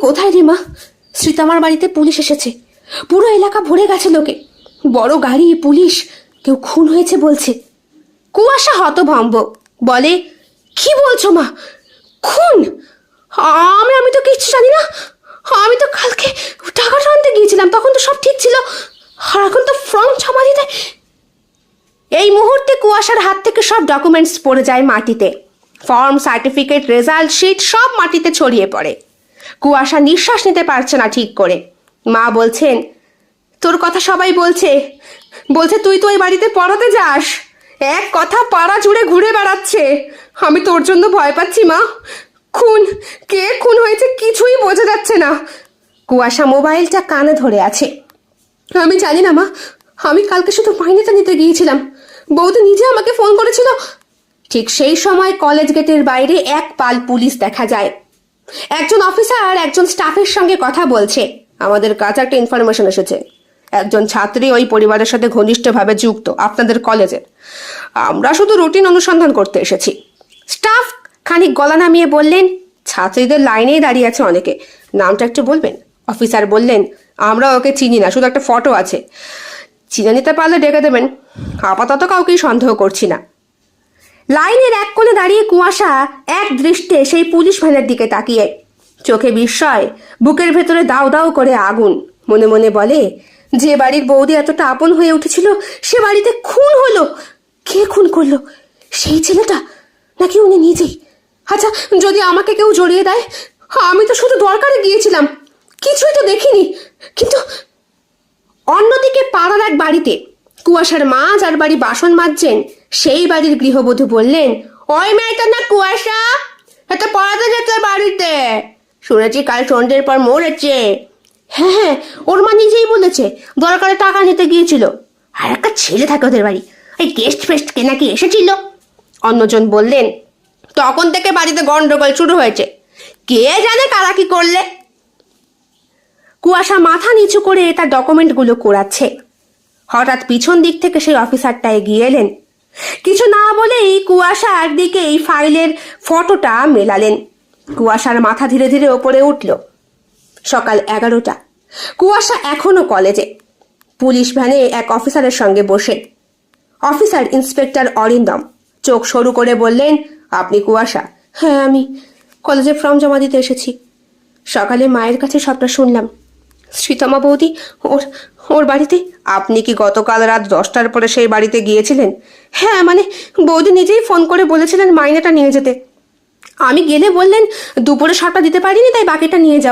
কোথায় রে মা? শ্রীতমার বাড়িতে পুলিশ এসেছে, পুরো এলাকা ভরে গেছে লোকে, বড় গাড়ি, পুলিশ, কেউ খুন হয়েছে বলছে। কুয়াশা হতভম্ব, বলে কি বলছো মা, খুন? আমি তো কিচ্ছু জানি না, আমি তো কালকে টাকাটা আনতে গিয়েছিলাম, তখন তো সব ঠিক ছিল, আর এখন তো ফর্ম জমা দিতে। এই মুহূর্তে কুয়াশার হাত থেকে সব ডকুমেন্টস পড়ে যায় মাটিতে। ফর্ম, সার্টিফিকেট, রেজাল্ট শিট সব মাটিতে ছড়িয়ে পড়ে। কুয়াশা নিঃশ্বাস নিতে পারছে না ঠিক করে। মা বলছেন, তোর কথা সবাই বলছে, তুই তো ওই বাড়িতে পড়াতে যাস, এক কথা পাড়া জুড়ে ঘুরে বেড়াচ্ছে। আমি তোর জন্য ভয় পাচ্ছি মা। কে খুন হয়েছে কিছুই বোঝা যাচ্ছে না। কুয়াশা মোবাইলটা কানে ধরে আছে। আমি জানি না মা, আমি কালকে শুধু মাইনেটা নিতে গিয়েছিলাম, বৌদি নিজে আমাকে ফোন করেছিল। ঠিক সেই সময় কলেজ গেটের বাইরে এক পাল পুলিশ দেখা যায়। একজন অফিসার একজন স্টাফের সঙ্গে কথা বলছে। আমাদের কাছে একটা ইনফরমেশন এসেছে, একজন ছাত্রী ওই পরিবারের সাথে ঘনিষ্ঠভাবে যুক্ত আপনাদের কলেজের। আমরা শুধু রুটিন অনুসন্ধান করতে এসেছি। স্টাফ খানিক গলা নামিয়ে বললেন, ছাত্রীদের লাইনেই দাঁড়িয়ে আছে অনেকে, নামটা একটু বলবেন? অফিসার বললেন, আমরা ওকে চিনি না, শুধু একটা ফটো আছে, চিনে নিতে পারলে ডেকে দেবেন, আপাতত কাউকেই সন্দেহ করছি না। লাইনের এক কোণে দাঁড়িয়ে কুয়াশা এক দৃষ্টে সেই পুলিশ ভ্যানের দিকে তাকিয়ে, চোখে বিস্ময়, বুকের ভেতরে দাউ দাউ করে আগুন। মনে মনে বলে, যে বাড়ির বৌদি এতটা আপন হয়ে উঠেছিল, সে বাড়িতে খুন হলো। কে খুন করলো? সেই ছেলেটা নাকি উনি নিজেই? আচ্ছা, যদি আমাকে কেউ জড়িয়ে দেয়? আমি তো শুধু দরকারে গিয়েছিলাম, কিছুই তো দেখিনি। কিন্তু অন্যদিকে পাড়ার এক বাড়িতে কুয়াশার মা, যার বাড়ি বাসন মাজছেন, সেই বাড়ির গৃহবধূ বললেন, ওই মেয়েটা না কুয়াশা, এটা পড়াতে যেত বাড়িতে, শুনেছি কাল সন্ধ্যের পর মরেছে। হ্যাঁ হ্যাঁ, ওর মা নিজেই বলেছে দরকারে টাকা নিতে গিয়েছিল, আর একটা ছেলে থাকে ওদের বাড়ি, এই গেস্ট ফেস্ট কে নাকি এসেছিল। অন্যজন বললেন, তখন থেকে বাড়িতে গন্ডগোল শুরু হয়েছে, কে জানে কারা কি করলে। কুয়াশা মাথা নিচু করে তার ডকুমেন্টগুলো কোরাচ্ছে। হঠাৎ পিছন দিক থেকে সেই অফিসারটা এগিয়ে এলেন। কিছু না বলেই কুয়াশার দিকে এই ফাইলের ফটোটা মেলালেন। কুয়াশার মাথা ধীরে ধীরে ওপরে উঠল। সকাল 11টা। কুয়াশা এখনো কলেজে, পুলিশ ভ্যানে এক অফিসারের সঙ্গে বসে। অফিসার ইন্সপেক্টর অরিন্দম চোখ সরু করে বললেন, আপনি কুয়াশা? হ্যাঁ, আমি কলেজে ফর্ম জমা দিতে এসেছি। সকালে মায়ের কাছে সবটা শুনলাম। শ্রীতমা বৌদি ওর বাড়িতে। আপনি কি গতকাল রাত 10টার পরে সেই বাড়িতে গিয়েছিলেন? হ্যাঁ, মানে বৌদি নিজেই ফোন করে বলেছিলেন মাইনেটা নিয়ে যেতে। আমি গেলে বললেন দুপুরে সবটা দিতে পারিনি, তাই বাকিটা নিয়ে যাও।